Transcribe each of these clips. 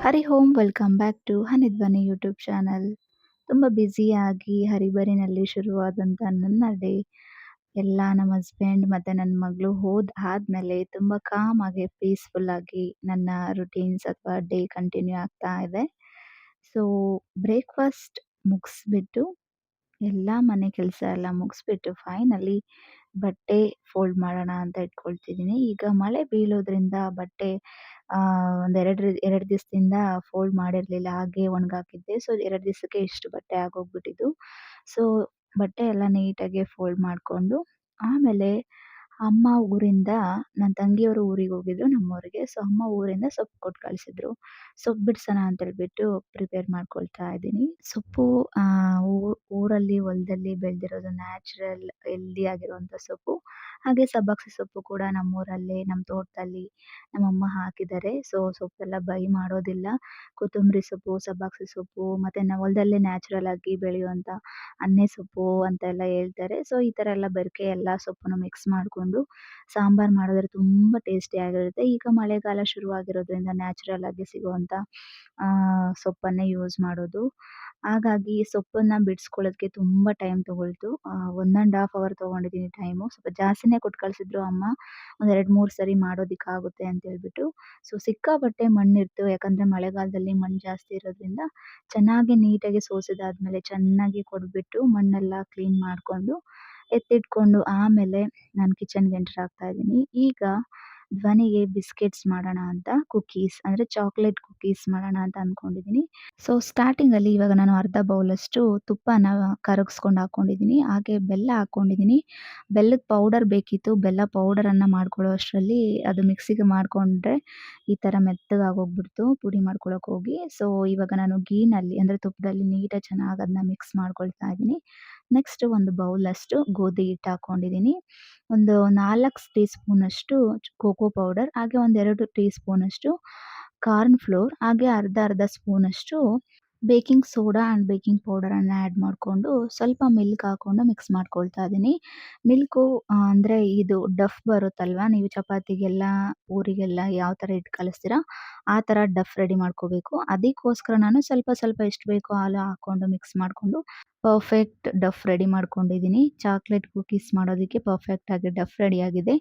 Hari Om welcome back to Hanidhwani YouTube channel. ತುಂಬ ಬ್ಯುಸಿಯಾಗಿ ಹರಿಬರಿನಲ್ಲಿ ಶುರುವಾದಂಥ ನನ್ನ ಡೇ ಎಲ್ಲ ನಮ್ಮ ಹಸ್ಬೆಂಡ್ ಮತ್ತು ನನ್ನ ಮಗಳು ಆದಮೇಲೆ ತುಂಬ ಕಾಮಾಗಿ ಪೀಸ್ಫುಲ್ಲಾಗಿ ನನ್ನ ರುಟೀನ್ಸ್ ಅಥವಾ ಡೇ ಕಂಟಿನ್ಯೂ ಆಗ್ತಾ ಇದೆ. ಸೊ ಬ್ರೇಕ್‌ಫಾಸ್ಟ್ ಮುಗಿಸ್ಬಿಟ್ಟು ಎಲ್ಲ ಮನೆ ಕೆಲಸ ಎಲ್ಲ ಮುಗಿಸ್ಬಿಟ್ಟು ಫೈನಲಿ ಬಟ್ಟೆ ಫೋಲ್ಡ್ ಮಾಡೋಣ ಅಂತ ಇಟ್ಕೊಳ್ತಿದ್ದೀನಿ. ಈಗ ಮಳೆ ಬೀಳೋದ್ರಿಂದ ಬಟ್ಟೆ ಒಂದು 2 ದಿವಸದಿಂದ ಫೋಲ್ಡ್ ಮಾಡಿರಲಿಲ್ಲ. ಹಾಗೆ ಒಣಗಾಕಿದ್ದೆ. ಸೊ 2 ದಿವಸಕ್ಕೆ ಇಷ್ಟು ಬಟ್ಟೆ ಆಗೋಗ್ಬಿಟ್ಟಿದ್ದು. ಸೊ ಬಟ್ಟೆ ಎಲ್ಲ ನೀಟಾಗಿ ಫೋಲ್ಡ್ ಮಾಡಿಕೊಂಡು ಆಮೇಲೆ ಅಮ್ಮ ಊರಿಂದ ನನ್ನ ತಂಗಿಯವರು ಊರಿಗೆ ಹೋಗಿದ್ರು ನಮ್ಮೂರಿಗೆ. ಸೊ ಅಮ್ಮ ಊರಿಂದ ಸೊಪ್ಪು ಕೊಟ್ಟು ಕಳಿಸಿದ್ರು. ಸೊಪ್ಪು ಬಿಡ್ಸೋಣ ಅಂತ ಹೇಳ್ಬಿಟ್ಟು ಪ್ರಿಪೇರ್ ಮಾಡ್ಕೊಳ್ತಾ ಇದ್ದೀನಿ. ಸೊಪ್ಪು ಊರಲ್ಲಿ ಹೊಲದಲ್ಲಿ ಬೆಳೆದಿರೋದು ನ್ಯಾಚುರಲ್ ಹೆಲ್ದಿ ಆಗಿರುವಂಥ ಸೊಪ್ಪು. ಹಾಗೆ ಸಬ್ಬಕ್ಸಿ ಸೊಪ್ಪು ಕೂಡ ನಮ್ಮೂರಲ್ಲೇ ನಮ್ಮ ತೋಟದಲ್ಲಿ ನಮ್ಮಮ್ಮ ಹಾಕಿದ್ದಾರೆ. ಸೊ ಸೊಪ್ಪೆಲ್ಲ ಬೈ ಮಾಡೋದಿಲ್ಲ. ಕೊತ್ತಂಬರಿ ಸೊಪ್ಪು, ಸಬ್ಬಕ್ಸಿ ಸೊಪ್ಪು ಮತ್ತು ನಾವು ಹೊಲದಲ್ಲೇ ನ್ಯಾಚುರಲ್ ಆಗಿ ಬೆಳೆಯುವಂಥ ಅನ್ನೆ ಸೊಪ್ಪು ಅಂತೆಲ್ಲ ಹೇಳ್ತಾರೆ. ಸೊ ಈ ಥರ ಎಲ್ಲ ಬೆರಕೆ ಎಲ್ಲ ಸೊಪ್ಪನ್ನು ಮಿಕ್ಸ್ ಮಾಡಿಕೊಂಡು ಸಾಂಬಾರು ಮಾಡಿದ್ರೆ ತುಂಬ ಟೇಸ್ಟಿಯಾಗಿರುತ್ತೆ. ಈಗ ಮಳೆಗಾಲ ಶುರುವಾಗಿರೋದ್ರಿಂದ ನ್ಯಾಚುರಲ್ ಆಗಿ ಸಿಗುವಂಥ ಸೊಪ್ಪನ್ನೇ ಯೂಸ್ ಮಾಡೋದು. ಹಾಗಾಗಿ ಸೊಪ್ಪನ್ನು ಬಿಡಿಸ್ಕೊಳ್ಳೋದಕ್ಕೆ ತುಂಬ ಟೈಮ್ ತೊಗೊಳ್ತು. 1 ½ ಅವರ್ ತೊಗೊಂಡಿದ್ದೀನಿ ಟೈಮು. ಸ್ವಲ್ಪ ಜಾಸ್ತಿನೇ ಕೊಟ್ಟು ಕಳಿಸಿದ್ರು ಅಮ್ಮ. ಒಂದು 2, 3 ಸರಿ ಮಾಡೋದಕ್ಕಾಗುತ್ತೆ ಅಂತ ಹೇಳ್ಬಿಟ್ಟು. ಸೊ ಸಿಕ್ಕಾಪಟ್ಟೆ ಮಣ್ಣಿತ್ತು. ಯಾಕಂದರೆ ಮಳೆಗಾಲದಲ್ಲಿ ಮಣ್ಣು ಜಾಸ್ತಿ ಇರೋದ್ರಿಂದ ಚೆನ್ನಾಗಿ ನೀಟಾಗಿ ಸೋಸಿದಾದ್ಮೇಲೆ ಚೆನ್ನಾಗಿ ಕೊಡ್ಬಿಟ್ಟು ಮಣ್ಣೆಲ್ಲ ಕ್ಲೀನ್ ಮಾಡಿಕೊಂಡು ಎತ್ತಿಟ್ಕೊಂಡು ಆಮೇಲೆ ನಾನು ಕಿಚನ್‌ಗೆ ಎಂಟರ್ ಆಗ್ತಾ ಇದ್ದೀನಿ. ಈಗ ಧ್ವನಿಗೆ ಬಿಸ್ಕೆಟ್ಸ್ ಮಾಡೋಣ ಅಂತ ಕುಕ್ಕೀಸ್ ಅಂದರೆ ಚಾಕ್ಲೇಟ್ ಕುಕ್ಕೀಸ್ ಮಾಡೋಣ ಅಂತ ಅಂದ್ಕೊಂಡಿದ್ದೀನಿ. ಸೊ ಸ್ಟಾರ್ಟಿಂಗಲ್ಲಿ ಇವಾಗ ನಾನು ಅರ್ಧ ಬೌಲಷ್ಟು ತುಪ್ಪನ ಕರಗಿಸ್ಕೊಂಡು ಹಾಕ್ಕೊಂಡಿದ್ದೀನಿ. ಹಾಗೆ ಬೆಲ್ಲ ಹಾಕ್ಕೊಂಡಿದ್ದೀನಿ. ಬೆಲ್ಲದ ಪೌಡರ್ ಬೇಕಿತ್ತು. ಬೆಲ್ಲ ಪೌಡರನ್ನು ಮಾಡ್ಕೊಳ್ಳೋ ಅಷ್ಟರಲ್ಲಿ ಅದು ಮಿಕ್ಸಿಗೆ ಮಾಡಿಕೊಂಡ್ರೆ ಈ ಥರ ಮೆತ್ತಗಾಗೋಗ್ಬಿಡ್ತು ಪುಡಿ ಮಾಡ್ಕೊಳಕ್ಕೆ ಹೋಗಿ. ಸೊ ಇವಾಗ ನಾನು ಗೀನಲ್ಲಿ ಅಂದರೆ ತುಪ್ಪದಲ್ಲಿ ನೀಟಾಗಿ ಚೆನ್ನಾಗಿ ಅದನ್ನ ಮಿಕ್ಸ್ ಮಾಡ್ಕೊಳ್ತಾ ಇದ್ದೀನಿ. ನೆಕ್ಸ್ಟ್ ಒಂದು ಬೌಲಷ್ಟು ಗೋಧಿ ಹಿಟ್ಟು ಹಾಕ್ಕೊಂಡಿದ್ದೀನಿ. ಒಂದು 4 ಟೀ ಸ್ಪೂನಷ್ಟು ಕೋಕೋ ಪೌಡರ್, ಹಾಗೆ ಒಂದು 2 ಟೀ ಸ್ಪೂನಷ್ಟು ಕಾರ್ನ್ ಫ್ಲೋರ್, ಹಾಗೆ ಅರ್ಧ ಸ್ಪೂನಷ್ಟು ಬೇಕಿಂಗ್ ಸೋಡಾ ಆ್ಯಂಡ್ ಬೇಕಿಂಗ್ ಪೌಡರನ್ನು ಆ್ಯಡ್ ಮಾಡಿಕೊಂಡು ಸ್ವಲ್ಪ ಮಿಲ್ಕ್ ಹಾಕ್ಕೊಂಡು ಮಿಕ್ಸ್ ಮಾಡ್ಕೊಳ್ತಾ ಇದ್ದೀನಿ. ಮಿಲ್ಕು ಅಂದರೆ ಇದು ಡಫ್ ಬರುತ್ತಲ್ವಾ, ನೀವು ಚಪಾತಿಗೆಲ್ಲ ಪೂರಿಗೆಲ್ಲ ಯಾವ ಥರ ಹಿಟ್ಟು ಕಲಿಸ್ತೀರಾ ಆ ಥರ ಡಫ್ ರೆಡಿ ಮಾಡ್ಕೋಬೇಕು. ಅದಕ್ಕೋಸ್ಕರ ನಾನು ಸ್ವಲ್ಪ ಎಷ್ಟು ಬೇಕೋ ಹಾಲು ಹಾಕ್ಕೊಂಡು ಮಿಕ್ಸ್ ಮಾಡಿಕೊಂಡು ಪರ್ಫೆಕ್ಟ್ ಡಫ್ ರೆಡಿ ಮಾಡ್ಕೊಂಡಿದ್ದೀನಿ. ಚಾಕ್ಲೇಟ್ ಕುಕೀಸ್ ಮಾಡೋದಕ್ಕೆ ಪರ್ಫೆಕ್ಟಾಗಿ ಡಫ್ ರೆಡಿಯಾಗಿದೆ.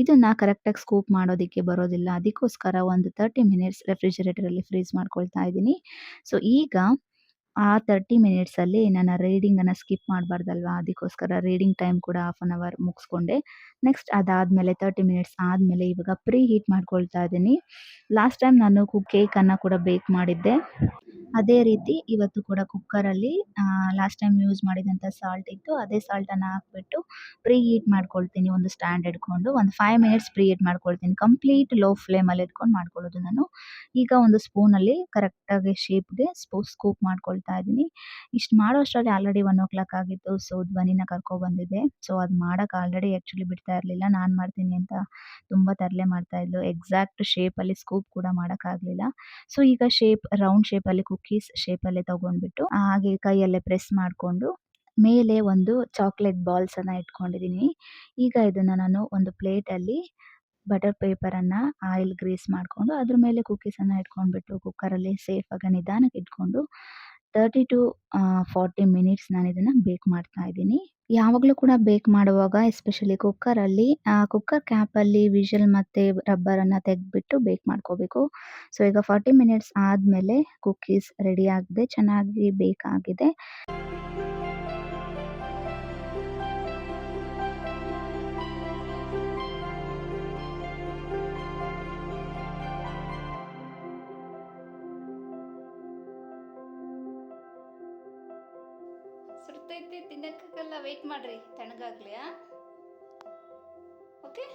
ಇದನ್ನು ಕರೆಕ್ಟಾಗಿ ಸ್ಕೂಪ್ ಮಾಡೋದಕ್ಕೆ ಬರೋದಿಲ್ಲ. ಅದಕ್ಕೋಸ್ಕರ ಒಂದು 30 ಮಿನಿಟ್ಸ್ ರೆಫ್ರಿಜರೇಟರಲ್ಲಿ ಫ್ರೀಸ್ ಮಾಡ್ಕೊಳ್ತಾ ಇದ್ದೀನಿ. ಸೊ ಈಗ ಆ 30 ಮಿನಿಟ್ಸಲ್ಲಿ ನಾನು ರೀಡಿಂಗನ್ನು ಸ್ಕಿಪ್ ಮಾಡಬಾರ್ದಲ್ವಾ, ಅದಕ್ಕೋಸ್ಕರ ರೀಡಿಂಗ್ ಟೈಮ್ ಕೂಡ ಹಾಫ್ ಆನ್ ಅವರ್ ಮುಗಿಸ್ಕೊಂಡೆ. ನೆಕ್ಸ್ಟ್ ಅದಾದಮೇಲೆ 30 ಮಿನಿಟ್ಸ್ ಆದಮೇಲೆ ಇವಾಗ ಪ್ರೀ ಹೀಟ್ ಮಾಡ್ಕೊಳ್ತಾ ಇದ್ದೀನಿ. ಲಾಸ್ಟ್ ಟೈಮ್ ನಾನು ಕೇಕನ್ನು ಕೂಡ ಬೇಕ್ ಮಾಡಿದ್ದೆ. ಅದೇ ರೀತಿ ಇವತ್ತು ಕೂಡ ಕುಕ್ಕರಲ್ಲಿ ಲಾಸ್ಟ್ ಟೈಮ್ ಯೂಸ್ ಮಾಡಿದಂಥ ಸಾಲ್ಟ್ ಇತ್ತು. ಅದೇ ಸಾಲ್ಟನ್ನು ಹಾಕ್ಬಿಟ್ಟು ಪ್ರೀ ಹೀಟ್ ಮಾಡ್ಕೊಳ್ತೀನಿ. ಒಂದು ಸ್ಟ್ಯಾಂಡ್ ಹಿಡ್ಕೊಂಡು ಒಂದು 5 ಮಿನಿಟ್ಸ್ ಪ್ರೀ ಹೀಟ್ ಮಾಡ್ಕೊಳ್ತೀನಿ. ಕಂಪ್ಲೀಟ್ ಲೋ ಫ್ಲೇಮಲ್ಲಿ ಇಟ್ಕೊಂಡು ಮಾಡ್ಕೊಳ್ಳೋದು ನಾನು. ಈಗ ಒಂದು ಸ್ಪೂನಲ್ಲಿ ಕರೆಕ್ಟಾಗಿ ಶೇಪ್‌ಗೆ ಸ್ಕೂಪ್ ಮಾಡ್ಕೊಳ್ತಾ ಇದ್ದೀನಿ. ಇಷ್ಟು ಮಾಡೋ ಅಷ್ಟರಲ್ಲಿ ಆಲ್ರೆಡಿ 1:00 ಆಗಿತ್ತು. ಸೊ ಧ್ವನಿನ ಕರ್ಕೊಬಂದಿದ್ದೆ. ಸೊ ಅದು ಮಾಡೋಕೆ ಆಲ್ರೆಡಿ ಆ್ಯಕ್ಚುಲಿ ಬಿಡ್ತಾ ಇರಲಿಲ್ಲ. ನಾನು ಮಾಡ್ತೀನಿ ಅಂತ ತುಂಬ ತರಲೆ ಮಾಡ್ತಾ ಇದ್ಲು. ಎಕ್ಸಾಕ್ಟ್ ಶೇಪಲ್ಲಿ ಸ್ಕೂಪ್ ಕೂಡ ಮಾಡೋಕ್ಕಾಗಲಿಲ್ಲ. ಸೊ ಈಗ ರೌಂಡ್ ಶೇಪಲ್ಲಿ ಕುಕ್ಕೀಸ್ ಶೇಪಲ್ಲೇ ತಗೊಂಡ್ಬಿಟ್ಟು ಹಾಗೆ ಕೈಯಲ್ಲೇ ಪ್ರೆಸ್ ಮಾಡಿಕೊಂಡು ಮೇಲೆ ಒಂದು ಚಾಕ್ಲೇಟ್ ಬಾಲ್ಸನ್ನು ಇಟ್ಕೊಂಡಿದ್ದೀನಿ. ಈಗ ಇದನ್ನು ನಾನು ಒಂದು ಪ್ಲೇಟಲ್ಲಿ ಬಟರ್ ಪೇಪರನ್ನು ಆಯಿಲ್ ಗ್ರೀಸ್ ಮಾಡಿಕೊಂಡು ಅದ್ರ ಮೇಲೆ ಕುಕ್ಕೀಸನ್ನು ಇಟ್ಕೊಂಡ್ಬಿಟ್ಟು ಕುಕ್ಕರಲ್ಲಿ ಸೇಫಾಗಿ ನಿಧಾನಕ್ಕೆ ಇಟ್ಕೊಂಡು 30 ಟು 40 ಮಿನಿಟ್ಸ್ ನಾನು ಇದನ್ನು ಬೇಕ್ ಮಾಡ್ತಾ ಇದ್ದೀನಿ. ಯಾವಾಗಲೂ ಕೂಡ ಬೇಕ್ ಮಾಡುವಾಗ ಎಸ್ಪೆಷಲಿ ಕುಕ್ಕರಲ್ಲಿ ಕುಕ್ಕರ್ ಕ್ಯಾಪಲ್ಲಿ ವಿಷಲ್ ಮತ್ತು ರಬ್ಬರನ್ನು ತೆಗೆದ್ಬಿಟ್ಟು ಬೇಕ್ ಮಾಡ್ಕೋಬೇಕು. ಸೊ ಈಗ 40 ಮಿನಿಟ್ಸ್ ಆದಮೇಲೆ ಕುಕ್ಕೀಸ್ ರೆಡಿ ಆಗಿದೆ, ಚೆನ್ನಾಗಿ ಬೇಕ್ ಆಗಿದೆ. ಸುಡ್ತೈತಿ, ತಿನ್ನಕ್ಕಾಗಲ್ಲ, ವೆಯ್ಟ್ ಮಾಡ್ರಿ ತಣ್ಣಗಾಗ್ಲಿ. ಓಕೆ.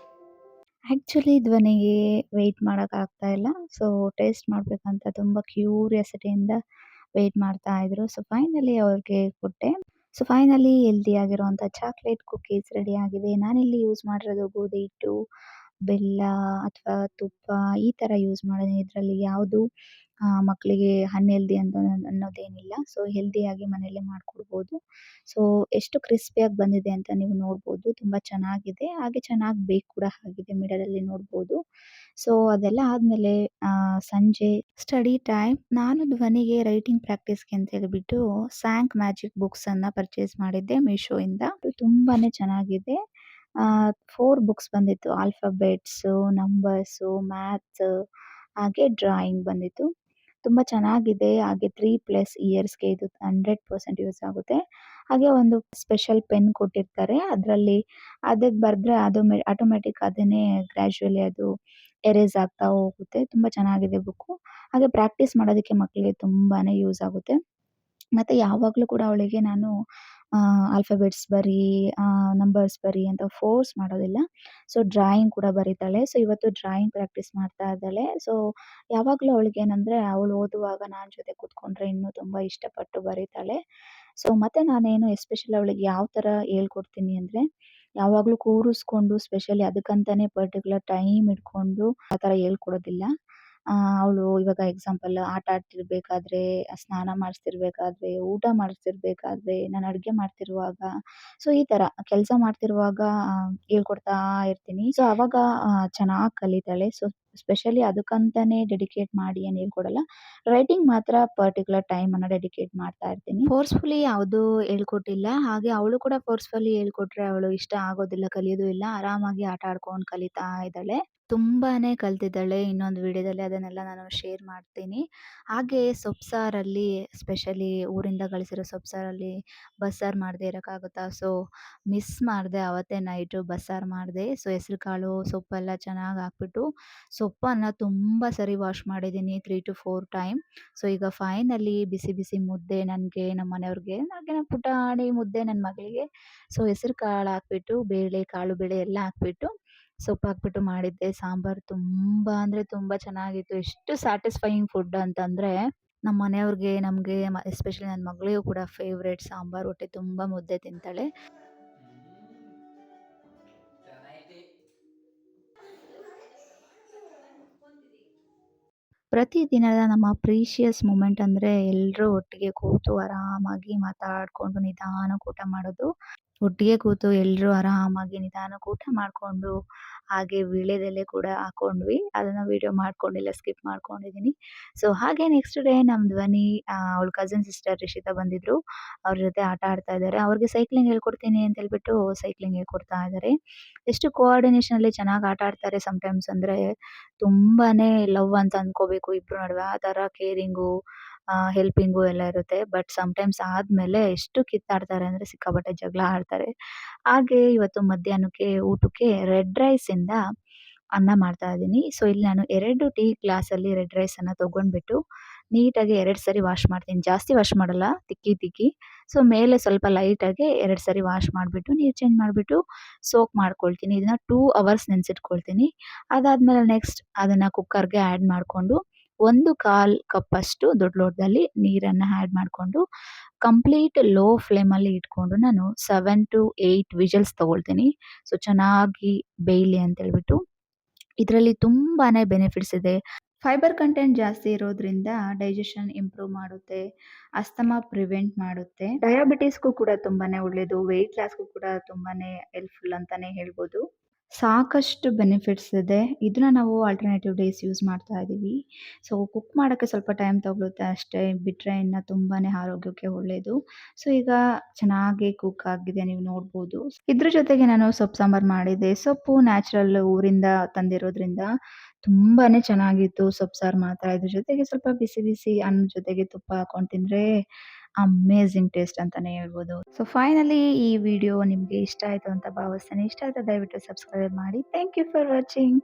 ಆ್ಯಕ್ಚುಲಿ ಧ್ವನಿಗೆ ವೆಯ್ಟ್ ಮಾಡೋಕ್ಕಾಗ್ತಾ ಇಲ್ಲ. ಸೊ ಟೇಸ್ಟ್ ಮಾಡಬೇಕಂತ ತುಂಬ ಕ್ಯೂರಿಯಾಸಿಟಿಯಿಂದ ವೆಯ್ಟ್ ಮಾಡ್ತಾ ಇದ್ರು. ಸೊ ಫೈನಲಿ ಅವ್ರಿಗೆ ಕೊಟ್ಟೆ. ಸೊ ಫೈನಲಿ ಹೆಲ್ದಿಯಾಗಿರುವಂಥ ಚಾಕ್ಲೇಟ್ ಕುಕ್ಕೀಸ್ ರೆಡಿ ಆಗಿದೆ. ನಾನಿಲ್ಲಿ ಯೂಸ್ ಮಾಡಿರೋದು ಗೋಧಿ ಹಿಟ್ಟು, ಬೆಲ್ಲ ಅಥವಾ ತುಪ್ಪ ಈ ಥರ ಯೂಸ್ ಮಾಡಿದ್ದೀನಿ. ಇದರಲ್ಲಿ ಯಾವುದು ಮಕ್ಕಳಿಗೆ ಅನ್‌ಹೆಲ್ದಿ ಅಂತ ಅನ್ನೋದೇನಿಲ್ಲ. ಸೊ ಹೆಲ್ದಿಯಾಗಿ ಮನೆಯಲ್ಲೇ ಮಾಡ್ಕೊಡ್ಬೋದು. ಸೊ ಎಷ್ಟು ಕ್ರಿಸ್ಪಿಯಾಗಿ ಬಂದಿದೆ ಅಂತ ನೀವು ನೋಡ್ಬೋದು. ತುಂಬ ಚೆನ್ನಾಗಿದೆ. ಹಾಗೆ ಚೆನ್ನಾಗಿ ಬೇಕ್ ಕೂಡ ಆಗಿದೆ ಮಿಡಲಲ್ಲಿ ನೋಡ್ಬೋದು. ಸೊ ಅದೆಲ್ಲ ಆದ್ಮೇಲೆ ಸಂಜೆ ಸ್ಟಡಿ ಟೈಮ್ ನಾನು ಧ್ವನಿಗೆ ರೈಟಿಂಗ್ ಪ್ರಾಕ್ಟೀಸ್‌ಗೆ ಅಂತ ಹೇಳಿಬಿಟ್ಟು ಸ್ಯಾಂಕ್ ಮ್ಯಾಜಿಕ್ ಬುಕ್ಸನ್ನ ಪರ್ಚೇಸ್ ಮಾಡಿದ್ದೆ ಮೀಶೋಯಿಂದ. ಅದು ತುಂಬಾನೇ ಚೆನ್ನಾಗಿದೆ. 4 ಬುಕ್ಸ್ ಬಂದಿತ್ತು. ಆಲ್ಫಾಬೆಟ್ಸು, ನಂಬರ್ಸು, ಮ್ಯಾಥ್ಸ್ ಹಾಗೆ ಡ್ರಾಯಿಂಗ್ ಬಂದಿತ್ತು. ತುಂಬ ಚೆನ್ನಾಗಿದೆ. ಹಾಗೆ 3+ ಇಯರ್ಸ್‌ಗೆ ಇದು 100% ಯೂಸ್ ಆಗುತ್ತೆ. ಹಾಗೆ ಒಂದು ಸ್ಪೆಷಲ್ ಪೆನ್ ಕೊಟ್ಟಿರ್ತಾರೆ. ಅದರಲ್ಲಿ ಅದಕ್ಕೆ ಬರೆದ್ರೆ ಅದು ಆಟೋಮ್ಯಾಟಿಕ್ ಅದನ್ನೇ ಗ್ರ್ಯಾಜುಯಲಿ ಅದು ಎರೇಸ್ ಆಗ್ತಾ ಹೋಗುತ್ತೆ. ತುಂಬ ಚೆನ್ನಾಗಿದೆ ಬುಕ್ಕು. ಹಾಗೆ ಪ್ರಾಕ್ಟೀಸ್ ಮಾಡೋದಕ್ಕೆ ಮಕ್ಕಳಿಗೆ ತುಂಬಾನೇ ಯೂಸ್ ಆಗುತ್ತೆ. ಮತ್ತೆ ಯಾವಾಗಲೂ ಕೂಡ ಅವಳಿಗೆ ನಾನು ಆಲ್ಫಾಬೆಟ್ಸ್ ಬರಿ, ನಂಬರ್ಸ್ ಬರಿ ಅಂತ ಫೋರ್ಸ್ ಮಾಡೋದಿಲ್ಲ. ಸೊ ಡ್ರಾಯಿಂಗ್ ಕೂಡ ಬರೀತಾಳೆ. ಸೊ ಇವತ್ತು ಡ್ರಾಯಿಂಗ್ ಪ್ರಾಕ್ಟೀಸ್ ಮಾಡ್ತಾ ಇದ್ದಾಳೆ. ಸೊ ಯಾವಾಗಲೂ ಅವಳಿಗೇನಂದ್ರೆ ಅವಳು ಓದುವಾಗ ನಾನು ಜೊತೆ ಕೂತ್ಕೊಂಡ್ರೆ ಇನ್ನೂ ತುಂಬ ಇಷ್ಟಪಟ್ಟು ಬರೀತಾಳೆ. ಸೊ ಮತ್ತೆ ನಾನೇನು ಎಸ್ಪೆಷಲಿ ಅವಳಿಗೆ ಯಾವ ಥರ ಹೇಳ್ಕೊಡ್ತೀನಿ ಅಂದರೆ, ಯಾವಾಗಲೂ ಕೂರಿಸ್ಕೊಂಡು ಸ್ಪೆಷಲಿ ಅದಕ್ಕಂತಾನೆ ಪರ್ಟಿಕ್ಯುಲರ್ ಟೈಮ್ ಇಟ್ಕೊಂಡು ಆ ಥರ ಹೇಳ್ಕೊಡೋದಿಲ್ಲ. ಅವಳು ಇವಾಗ ಎಕ್ಸಾಂಪಲ್ ಆಟ ಆಡ್ತಿರ್ಬೇಕಾದ್ರೆ, ಸ್ನಾನ ಮಾಡಿಸ್ತಿರ್ಬೇಕಾದ್ರೆ, ಊಟ ಮಾಡಿಸ್ತಿರ್ಬೇಕಾದ್ರೆ, ನಾನು ಅಡುಗೆ ಮಾಡ್ತಿರುವಾಗ, ಸೊ ಈ ಥರ ಕೆಲಸ ಮಾಡ್ತಿರುವಾಗ ಹೇಳ್ಕೊಡ್ತಾ ಇರ್ತೀನಿ. ಸೊ ಅವಾಗ ಚೆನ್ನಾಗಿ ಕಲಿತಾಳೆ. ಸೊ ಸ್ಪೆಷಲಿ ಅದಕ್ಕಂತಾನೆ ಡೆಡಿಕೇಟ್ ಮಾಡಿ ಏನು ಹೇಳ್ಕೊಡಲ್ಲ. ರೈಟಿಂಗ್ ಮಾತ್ರ ಪರ್ಟಿಕ್ಯುಲರ್ ಟೈಮನ್ನ ಡೆಡಿಕೇಟ್ ಮಾಡ್ತಾ ಇರ್ತೀನಿ. ಫೋರ್ಸ್‌ಫುಲಿ ಯಾವುದೂ ಹೇಳ್ಕೊಟ್ಟಿಲ್ಲ. ಹಾಗೆ ಅವಳು ಕೂಡ ಫೋರ್ಸ್‌ಫುಲಿ ಹೇಳ್ಕೊಟ್ರೆ ಅವಳು ಇಷ್ಟ ಆಗೋದಿಲ್ಲ, ಕಲಿಯೋದು ಇಲ್ಲ. ಆರಾಮಾಗಿ ಆಟ ಆಡ್ಕೊಂಡು ಕಲಿತಾ ಇದ್ದಾಳೆ. ತುಂಬಾನೇ ಕಲ್ತಿದ್ದಾಳೆ. ಇನ್ನೊಂದು ವಿಡಿಯೋದಲ್ಲಿ ಅದನ್ನೆಲ್ಲ ನಾನು ಶೇರ್ ಮಾಡ್ತೀನಿ. ಹಾಗೆ ಸೊಪ್ಸಾರಲ್ಲಿ ಸ್ಪೆಷಲಿ ಊರಿಂದ ಕಳಿಸಿರೋ ಸೊಪ್ಸಾರಲ್ಲಿ ಬಸ್ಸಾರು ಮಾಡದೇ ಇರೋಕ್ಕಾಗುತ್ತಾ? ಸೊ ಮಿಸ್ ಮಾಡಿದೆ ಅವತ್ತೇ ನೈಟು ಬಸ್ಸಾರು ಮಾಡಿದೆ. ಸೊ ಹೆಸರುಕಾಳು ಸೊಪ್ಪೆಲ್ಲ ಚೆನ್ನಾಗಿ ಹಾಕ್ಬಿಟ್ಟು ಸೊಪ್ಪನ್ನು ತುಂಬ ಸರಿ ವಾಶ್ ಮಾಡಿದ್ದೀನಿ 3-4 ಟೈಮ್. ಸೊ ಈಗ ಫೈನಲಿ ಬಿಸಿ ಬಿಸಿ ಮುದ್ದೆ ನನಗೆ, ನಮ್ಮ ಮನೆಯವ್ರಿಗೆ, ನನಗೆ ನನ್ನ ಪುಟಾಣಿ ಮುದ್ದೆ ನನ್ನ ಮಗಳಿಗೆ. ಸೊ ಹೆಸರುಕಾಳು ಹಾಕ್ಬಿಟ್ಟು ಬೇಳೆ, ಕಾಳು ಬೇಳೆ ಎಲ್ಲ ಹಾಕ್ಬಿಟ್ಟು ಸೊಪ್ಪು ಹಾಕ್ಬಿಟ್ಟು ಮಾಡಿದ್ದೆ. ಸಾಂಬಾರು ತುಂಬ ಅಂದರೆ ತುಂಬ ಚೆನ್ನಾಗಿತ್ತು. ಎಷ್ಟು ಸ್ಯಾಟಿಸ್ಫೈಯಿಂಗ್ ಫುಡ್ ಅಂತಂದರೆ ನಮ್ಮ ಮನೆಯವ್ರಿಗೆ, ನಮಗೆ ಎಸ್ಪೆಷಲಿ ನನ್ನ ಮಗಳಿಗೂ ಕೂಡ ಫೇವ್ರೇಟ್ ಸಾಂಬಾರು. ಹೊಟ್ಟೆ ತುಂಬ ಮುದ್ದೆ ತಿಂತಾಳೆ. ಪ್ರತಿದಿನದ ನಮ್ಮ ಪ್ರೀಶಿಯಸ್ ಮೂಮೆಂಟ್ ಅಂದರೆ ಎಲ್ಲರೂ ಒಟ್ಟಿಗೆ ಕೂತು ಆರಾಮಾಗಿ ಮಾತಾಡಿಕೊಂಡು ನಿಧಾನಕ್ಕೆ ಊಟ ಮಾಡೋದು. ಒಟ್ಟಿಗೆ ಕೂತು ಎಲ್ಲರೂ ಆರಾಮಾಗಿ ನಿಧಾನಕ್ಕೆ ಊಟ ಮಾಡಿಕೊಂಡು ಹಾಗೆ ವೀಳ್ಯದೆಲೆ ಕೂಡ ಹಾಕ್ಕೊಂಡ್ವಿ. ಅದನ್ನು ವೀಡಿಯೋ ಮಾಡ್ಕೊಂಡಿಲ್ಲ, ಸ್ಕಿಪ್ ಮಾಡ್ಕೊಂಡಿದ್ದೀನಿ. ಸೊ ಹಾಗೆ ನೆಕ್ಸ್ಟ್ ಡೇ ನಮ್ಮ ಧ್ವನಿ ಅವಳ ಕಸಿನ್ ಸಿಸ್ಟರ್ ರಿಷಿತಾ ಬಂದಿದ್ದರು. ಅವ್ರ ಜೊತೆ ಆಟ ಆಡ್ತಾ ಇದ್ದಾರೆ. ಅವ್ರಿಗೆ ಸೈಕ್ಲಿಂಗ್ ಹೇಳ್ಕೊಡ್ತೀನಿ ಅಂತ ಹೇಳ್ಬಿಟ್ಟು ಸೈಕ್ಲಿಂಗ್ ಹೇಳ್ಕೊಡ್ತಾ ಇದ್ದಾರೆ. ಎಷ್ಟು ಕೋಆರ್ಡಿನೇಷನಲ್ಲಿ ಚೆನ್ನಾಗಿ ಆಟ ಆಡ್ತಾರೆ ಸಮ್‌ಟೈಮ್ಸ್ ಅಂದರೆ ತುಂಬಾನೇ ಲವ್ ಅಂತ ಅಂದ್ಕೋಬೇಕು ಇಬ್ರ ನಡುವೆ. ಆ ಥರ ಕೇರಿಂಗು, ಹೆಲ್ಪಿಂಗು ಎಲ್ಲ ಇರುತ್ತೆ. ಬಟ್ ಸಮ್‌ಟೈಮ್ಸ್ ಆದ್ಮೇಲೆ ಎಷ್ಟು ಕಿತ್ತಾಡ್ತಾರೆ ಅಂದರೆ ಸಿಕ್ಕಾಪಟ್ಟೆ ಜಗಳ ಆಡ್ತಾರೆ. ಹಾಗೆ ಇವತ್ತು ಮಧ್ಯಾಹ್ನಕ್ಕೆ ಊಟಕ್ಕೆ ರೆಡ್ ರೈಸಿಂದ ಅನ್ನ ಮಾಡ್ತಾ ಇದ್ದೀನಿ. ಸೊ ಇಲ್ಲಿ ನಾನು 2 ಟೀ ಗ್ಲಾಸಲ್ಲಿ ರೆಡ್ ರೈಸನ್ನ ತೊಗೊಂಡ್ಬಿಟ್ಟು ನೀಟಾಗಿ 2 ಸರಿ ವಾಶ್ ಮಾಡ್ತೀನಿ. ಜಾಸ್ತಿ ವಾಶ್ ಮಾಡಲ್ಲ, ತಿಕ್ಕಿ ತಿಕ್ಕಿ. ಸೊ ಮೇಲೆ ಸ್ವಲ್ಪ ಲೈಟಾಗಿ 2 ಸರಿ ವಾಶ್ ಮಾಡಿಬಿಟ್ಟು ನೀರು ಚೇಂಜ್ ಮಾಡಿಬಿಟ್ಟು ಸೋಕ್ ಮಾಡ್ಕೊಳ್ತೀನಿ. ಇದನ್ನ 2 ಅವರ್ಸ್ ನೆನೆಸಿಟ್ಕೊಳ್ತೀನಿ. ಅದಾದ್ಮೇಲೆ ನೆಕ್ಸ್ಟ್ ಅದನ್ನು ಕುಕ್ಕರ್‌ಗೆ ಆ್ಯಡ್ ಮಾಡಿಕೊಂಡು 1/4 ಕಪ್ಪಷ್ಟು ದೊಡ್ಡ ಲೋಟದಲ್ಲಿ ನೀರನ್ನು ಆ್ಯಡ್ ಮಾಡಿಕೊಂಡು ಕಂಪ್ಲೀಟ್ ಲೋ ಫ್ಲೇಮಲ್ಲಿ ಇಟ್ಕೊಂಡು ನಾನು 7-8 ವಿಷಲ್ಸ್ ತಗೊಳ್ತೀನಿ. ಸೊ ಚೆನ್ನಾಗಿ ಬೇಯಲಿ ಅಂತೇಳ್ಬಿಟ್ಟು. ಇದರಲ್ಲಿ ತುಂಬಾನೇ ಬೆನಿಫಿಟ್ಸ್ ಇದೆ. ಫೈಬರ್ ಕಂಟೆಂಟ್ ಜಾಸ್ತಿ ಇರೋದ್ರಿಂದ ಡೈಜೆಷನ್ ಇಂಪ್ರೂವ್ ಮಾಡುತ್ತೆ, ಅಸ್ತಮಾ ಪ್ರಿವೆಂಟ್ ಮಾಡುತ್ತೆ, ಡಯಾಬಿಟಿಸ್‌ಗೂ ಕೂಡ ತುಂಬಾನೇ ಒಳ್ಳೆಯದು, ವೆಯ್ಟ್ ಲಾಸ್‌ಗೂ ಕೂಡ ತುಂಬಾನೇ ಹೆಲ್ಪ್‌ಫುಲ್ ಅಂತಾನೆ ಹೇಳ್ಬೋದು. ಸಾಕಷ್ಟು ಬೆನಿಫಿಟ್ಸ್ ಇದೆ. ಇದನ್ನ ನಾವು ಆಲ್ಟರ್ನೇಟಿವ್ ಡೇಸ್ ಯೂಸ್ ಮಾಡ್ತಾ ಇದ್ದೀವಿ. ಸೊ ಕುಕ್ ಮಾಡೋಕ್ಕೆ ಸ್ವಲ್ಪ ಟೈಮ್ ತಗೊಳುತ್ತೆ ಅಷ್ಟೇ. ಬಿಟ್ಟರೆ ಇನ್ನು ತುಂಬಾನೇ ಆರೋಗ್ಯಕ್ಕೆ ಒಳ್ಳೆಯದು. ಸೊ ಈಗ ಚೆನ್ನಾಗಿ ಕುಕ್ ಆಗಿದೆ ನೀವು ನೋಡ್ಬೋದು. ಇದ್ರ ಜೊತೆಗೆ ನಾನು ಸೊಪ್ಪು ಸಾಂಬಾರು ಮಾಡಿದ್ದೆ. ಸೊಪ್ಪು ನ್ಯಾಚುರಲ್ ಊರಿಂದ ತಂದಿರೋದ್ರಿಂದ ತುಂಬಾನೇ ಚೆನ್ನಾಗಿತ್ತು ಸೊಪ್ಪು ಸಾರು ಮಾತ್ರ. ಇದ್ರ ಜೊತೆಗೆ ಸ್ವಲ್ಪ ಬಿಸಿ ಬಿಸಿ ಅನ್ನದ ಜೊತೆಗೆ ತುಪ್ಪ ಹಾಕೊಂಡು ತಿಂದರೆ ಅಮೇಝಿಂಗ್ ಟೇಸ್ಟ್ ಅಂತಾನೆ ಹೇಳ್ಬೋದು. ಸೊ ಫೈನಲಿ ಈ ವಿಡಿಯೋ ನಿಮಗೆ ಇಷ್ಟ ಆಯಿತು ಅಂತ ಭಾವಿಸ್ತೇನೆ. ಇಷ್ಟ ಆದ್ರೆ ದಯವಿಟ್ಟು ಸಬ್ಸ್ಕ್ರೈಬ್ ಮಾಡಿ. Thank you for watching.